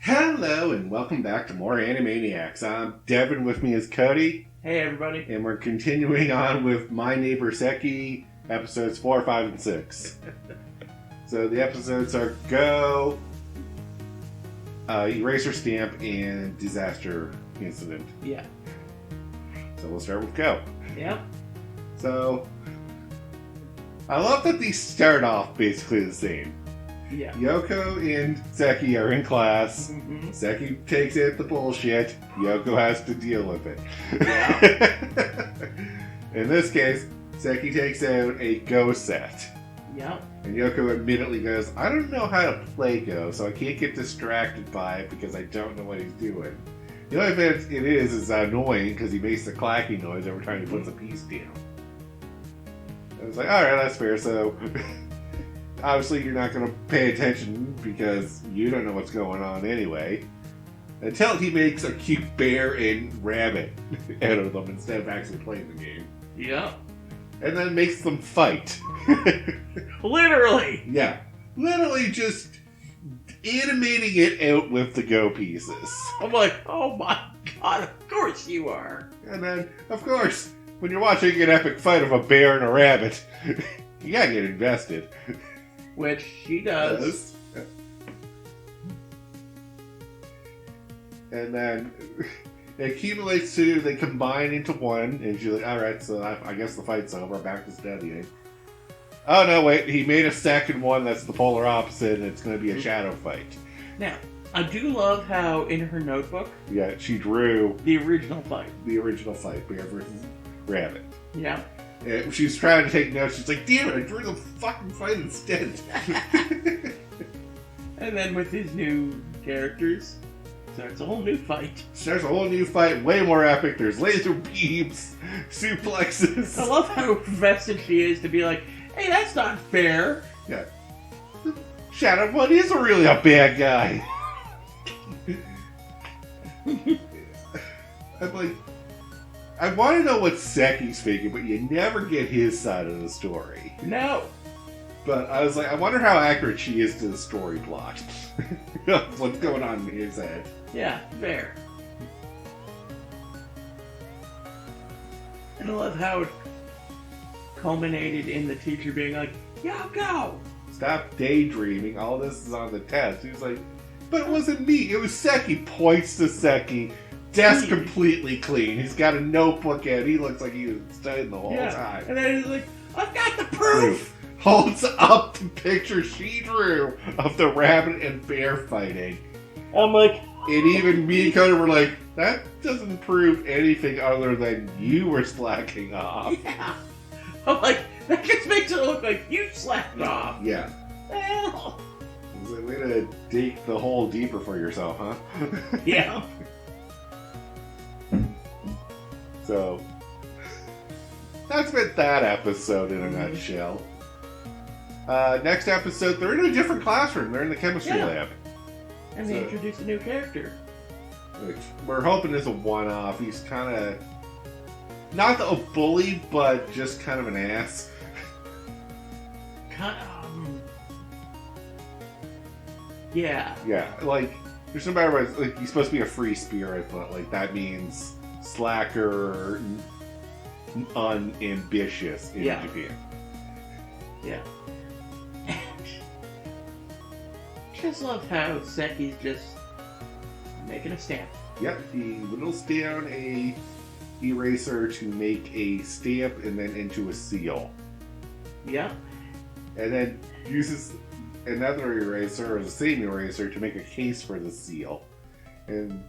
Hello and welcome back to more Animeniacs. I'm Devin, with me is Cody. Hey everybody. And we're continuing on with My Neighbor Seki, episodes 4, 5, and 6. So the episodes are Go, Eraser Stamp, and Disaster Incident. Yeah. So we'll start with Go. Yep. So, I love that these start off basically the same. Yeah. Yoko and Seki are in class. Mm-hmm. Seki takes it the bullshit. Yoko has to deal with it. Yeah. In this case, Seki takes out a Go set. Yep. And Yoko admittedly goes, I don't know how to play Go, so I can't get distracted by it because I don't know what he's doing. The only thing it is annoying because he makes the clacking noise every time he puts a piece down. I was like, alright, that's fair. So, obviously you're not going to pay attention because you don't know what's going on anyway. Until he makes a cute bear and rabbit out of them instead of actually playing the game. Yep. And then makes them fight. Literally! Yeah. Literally just animating it out with the Go pieces. I'm like, oh my god, of course you are. And then, of course, when you're watching an epic fight of a bear and a rabbit, you gotta get invested. Which she does. Yes. And then it accumulates to, they combine into one, and she's like, alright, so I guess the fight's over, back to studying. Oh no, wait, he made a second one that's the polar opposite, and it's going to be a shadow fight. Now, I do love how in her notebook, Yeah, she drew the original fight. bear versus rabbit. Yeah. And she's trying to take notes, she's like, damn it, I drew the fucking fight instead. And then with his new characters, starts a whole new fight. There's a whole new fight, way more epic. There's laser beams, suplexes. I love how vested she is to be like, hey, that's not fair. Yeah. Shadow One is really a bad guy. I'm like, I want to know what Seki's thinking, but you never get his side of the story. No. But I was like, I wonder how accurate she is to the story plot. What's going on in his head. Yeah, fair. And I love how it culminated in the teacher being like, Yoko! Stop daydreaming. All this is on the test. He was like, but it wasn't me. It was Seki. Points to Seki. Desk completely clean. He's got a notebook out. He looks like he was studying the whole time. And then he's like, I've got the proof! Holds up the picture she drew of the rabbit and bear fighting. I'm like... And even me and Cody were like, that doesn't prove anything other than you were slacking off. Yeah. I'm like, that just makes it look like you slacked off. Yeah. Well. It's a way to dig the hole deeper for yourself, huh? Yeah. So, that's been that episode in a nutshell. Next episode, they're in a different classroom. They're in the chemistry lab. And they introduce a new character. Which we're hoping is a one-off. He's kind of not a bully, but just kind of an ass. Yeah. Yeah, like there's no matter what. Like he's supposed to be a free spirit, but like that means slacker, unambitious in Japan. Yeah. Just love how Seki's just making a stamp. Yep, he whittles down a eraser to make a stamp and then into a seal. Yeah. And then uses another eraser, or the same eraser, to make a case for the seal. And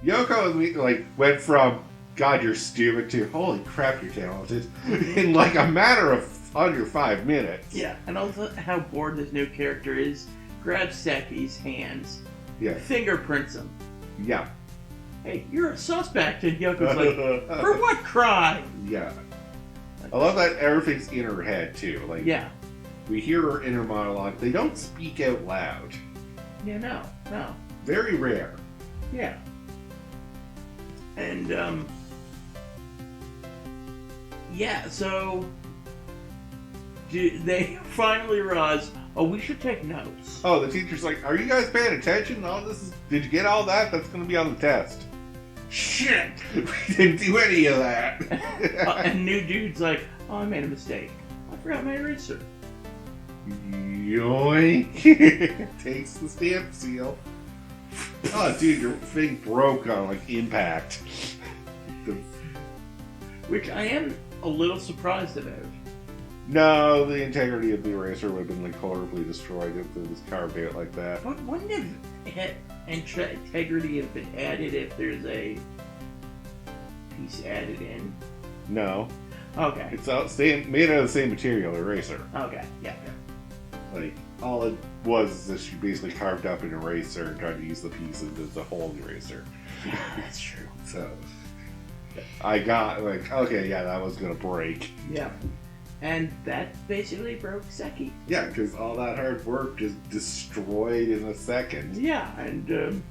Yoko went from, God, you're stupid, to, holy crap, you're talented, in like a matter of under 5 minutes. Yeah, and also how bored this new character is. Grabs Seki's hands. Yeah. Fingerprints him. Yeah. Hey, you're a suspect. And Yoko's like, for what crime? Yeah. I love that everything's in her head, too. Like, yeah. We hear her inner monologue. They don't speak out loud. Yeah, no. Very rare. Yeah. And, yeah, so they finally realize, Oh, we should take notes. Oh, the teacher's like, are you guys paying attention? Did you get all that? That's going to be on the test. Shit! We didn't do any of that. And new dude's like, oh, I made a mistake. I forgot my eraser. Yoink! Takes the stamp seal. Oh, dude, your thing broke on, like, impact. Which I am a little surprised about. No, the integrity of the eraser would have been, like, horribly destroyed if it was carved out like that. But wouldn't integrity have been added if there's a piece added in? No. Okay. It's made out of the same material, eraser. Okay, yeah. Like, all it was is that she basically carved up an eraser and tried to use the pieces as a whole eraser. Yeah, that's true. So, I got, like, okay, yeah, that was gonna break. Yeah. And that basically broke Seki. Yeah, because all that hard work just destroyed in a second. Yeah, and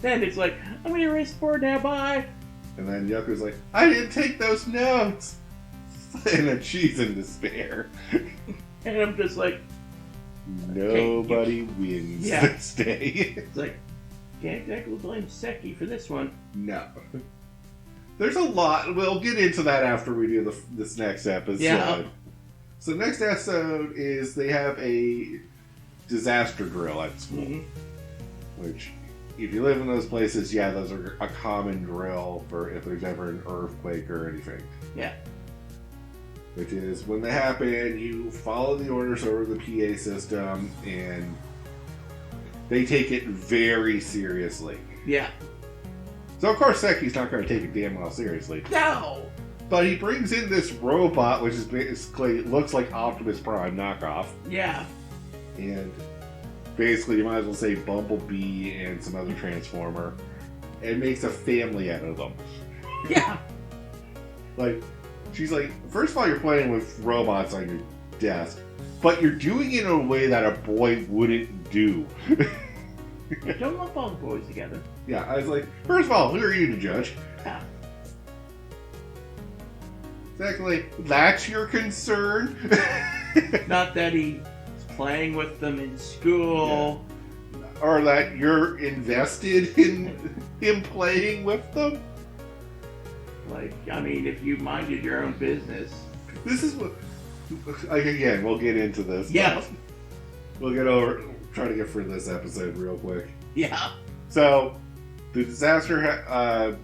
then it's like, I'm gonna erase the board now, bye! And then Yoko's like, I didn't take those notes! And then she's in despair. And I'm just like, nobody wins this day. It's like, can't exactly blame Seki for this one. No. There's a lot. We'll get into that after we do this next episode. Yeah. So next episode is they have a disaster drill at school. Mm-hmm. Which, if you live in those places, yeah, those are a common drill for if there's ever an earthquake or anything. Yeah. Which is, when they happen, you follow the orders over the PA system, and they take it very seriously. Yeah. So, of course, Seki's not going to take it damn well seriously. No! But he brings in this robot, which is basically looks like Optimus Prime knockoff. Yeah. And basically, you might as well say Bumblebee and some other Transformer. And makes a family out of them. Yeah. Like, she's like, first of all, you're playing with robots on your desk, but you're doing it in a way that a boy wouldn't do. Don't lump all the boys together. Yeah, I was like, first of all, who are you to judge? Yeah. Secondly, that's your concern? Not that he's playing with them in school. Yeah. Or that you're invested in him playing with them? Like, I mean, if you minded your own business. This is what... Again, we'll get into this. Yeah. We'll try to get through this episode real quick. Yeah. So, the disaster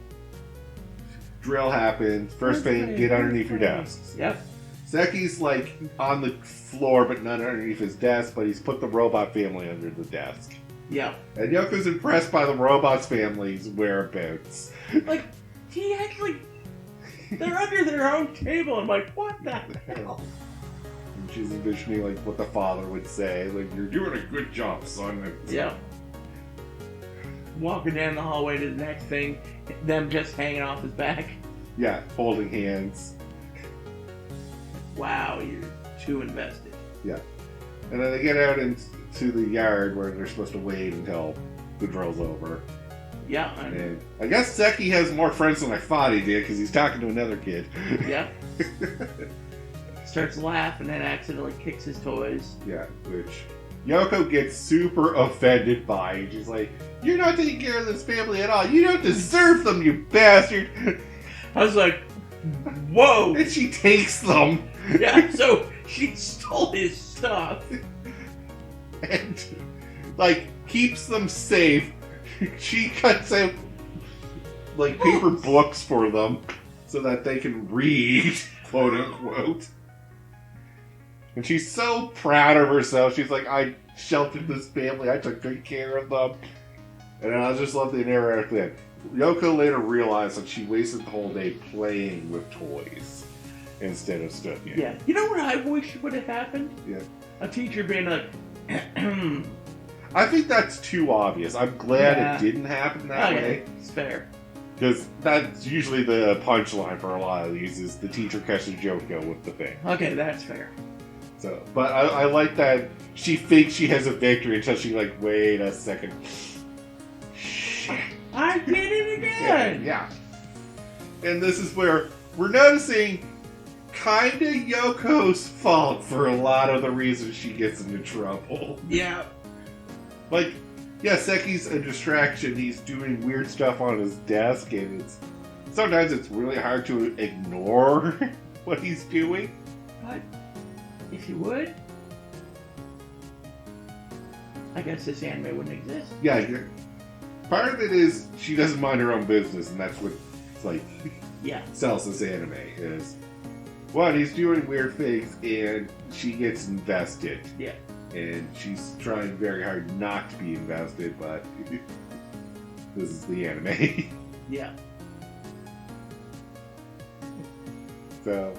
drill happens. First thing, get underneath your desks. Yep. Seki's like on the floor, but not underneath his desk, but he's put the robot family under the desk. Yep. And Yoko's impressed by the robot's family's whereabouts. Like, he actually... They're under their own table. I'm like, what the hell? And she's envisioning like what the father would say, like, you're doing a good job, son. Yeah. Walking down the hallway to the next thing, them just hanging off his back. Yeah, holding hands. Wow, you're too invested. Yeah. And then they get out into the yard where they're supposed to wait until the drill's over. Yeah. And I guess Seki has more friends than I thought he did, because he's talking to another kid. Yeah. Starts laughing and accidentally kicks his toys. Yeah, which Yoko gets super offended by. She's like, you're not taking care of this family at all. You don't deserve them, you bastard. I was like, whoa. And she takes them. Yeah, so she stole his stuff. And, like, keeps them safe. She cuts out, like, paper books for them so that they can read, quote unquote. And she's so proud of herself. She's like, I sheltered this family. I took good care of them. And I just love the narrative thing. Yoko later realized that she wasted the whole day playing with toys instead of studying. Yeah. You know what I wish would have happened? Yeah. A teacher being like, I think that's too obvious. I'm glad it didn't happen that way. It's fair. Because that's usually the punchline for a lot of these, is the teacher catches Yoko with the thing. Okay, that's fair. So, but I like that she thinks she has a victory until she like, wait a second. Shit. I did it again! Yeah. And this is where we're noticing kinda Yoko's fault for a lot of the reasons she gets into trouble. Yeah. Like, yeah, Seki's a distraction. He's doing weird stuff on his desk, and sometimes it's really hard to ignore what he's doing. But if you would, I guess this anime wouldn't exist. Yeah, part of it is she doesn't mind her own business, and that's what sells this anime is. One, he's doing weird things, and she gets invested. Yeah. And she's trying very hard not to be invested, but this is the anime. Yeah. So,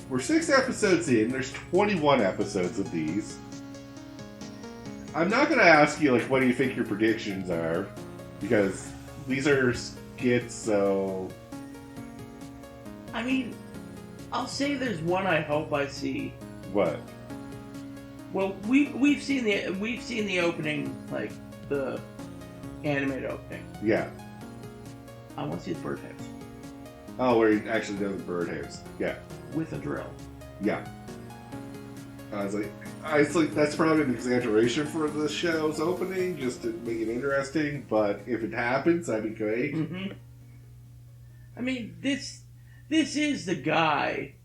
we're 6 episodes in. There's 21 episodes of these. I'm not going to ask you, like, what do you think your predictions are? Because these are skits, so... I mean, I'll say there's one I hope I see. What? Well, we've seen the opening, like, the animated opening. Yeah. I want to see the birdhouse. Oh, where he actually does the birdhouse. Yeah. With a drill. Yeah. I was like, that's probably an exaggeration for the show's opening, just to make it interesting. But if it happens, that'd be great. Mm-hmm. I mean, this is the guy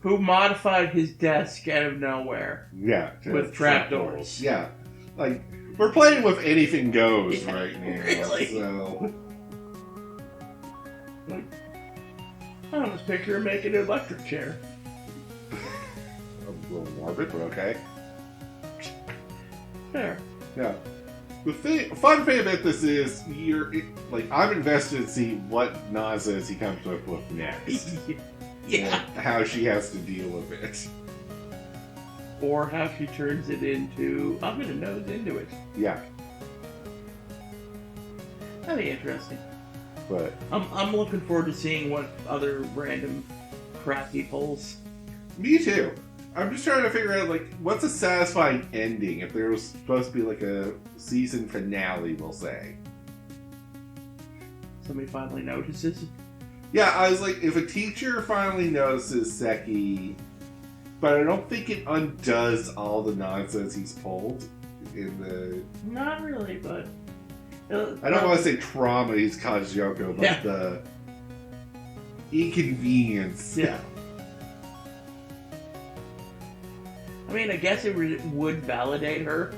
who modified his desk out of nowhere. Yeah. With trapdoors. Yeah. Like, we're playing with anything goes right now. Really? So. Like, I don't just picture him making an electric chair. A little morbid, but okay. Fair. Yeah. The fun thing about this is, I'm invested to see what nonsense he comes up with next. Yeah. And how she has to deal with it. Or how she turns it into, I'm gonna nose into it. Yeah. That'd be interesting. But I'm looking forward to seeing what other random crap he pulls. me too. I'm just trying to figure out, like, what's a satisfying ending if there was supposed to be, like, a season finale, we'll say. Somebody finally notices. Yeah, I was like, if a teacher finally notices Seki, but I don't think it undoes all the nonsense he's pulled in the... Not really, but... I don't want to say trauma he's caused Yoko, but the inconvenience. Yeah. I mean, I guess it would validate her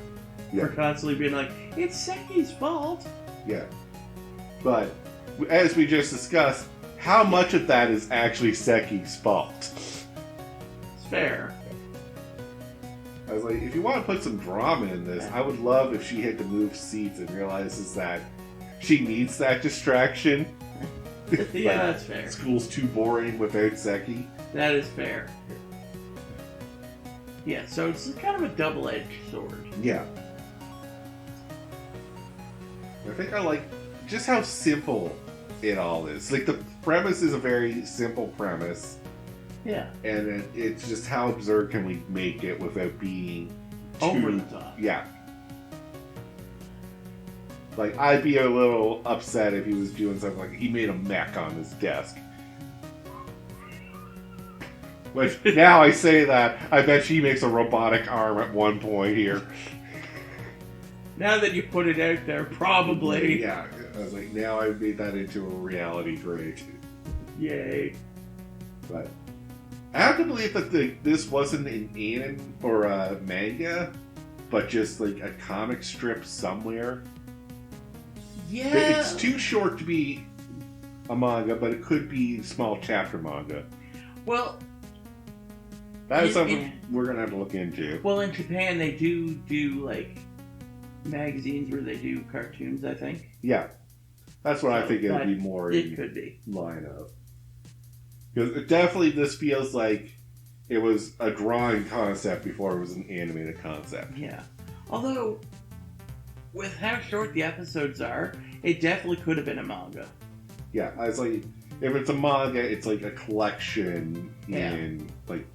for constantly being like, it's Seki's fault. Yeah. But, as we just discussed, how much of that is actually Seki's fault? It's fair. I was like, if you want to put some drama in this, I would love if she had to move seats and realizes that she needs that distraction. Yeah, that's fair. School's too boring without Seki. That is fair. Yeah, so it's kind of a double-edged sword. Yeah. I think I like just how simple it all is. Like, the premise is a very simple premise. Yeah. And it's just how absurd can we make it without being over the top. Yeah. Like, I'd be a little upset if he was doing something like he made a mech on his desk. Which, now I say that, I bet she makes a robotic arm at one point here. Now that you put it out there, probably. Yeah, I was like, now I've made that into a reality, great. Yay. But I have to believe that this wasn't an anime or a manga, but just like a comic strip somewhere. Yeah. It's too short to be a manga, but it could be small chapter manga. Well, that is something we're going to have to look into. Well, in Japan, they do like magazines where they do cartoons, I think. Yeah. That's what I think it would be more it could be. Line of. Because definitely this feels like it was a drawing concept before it was an animated concept. Yeah. Although, with how short the episodes are, it definitely could have been a manga. Yeah, I was like, if it's a manga, it's like a collection in, like,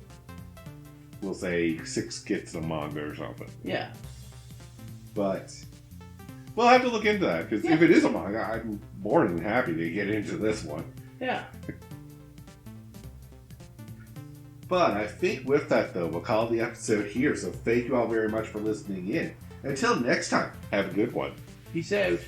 we'll say 6 skits of manga or something. Yeah. But we'll have to look into that, because if it is a manga, I'm more than happy to get into this one. Yeah. But I think with that, though, we'll call the episode here. So thank you all very much for listening in. Until next time, have a good one. Peace out.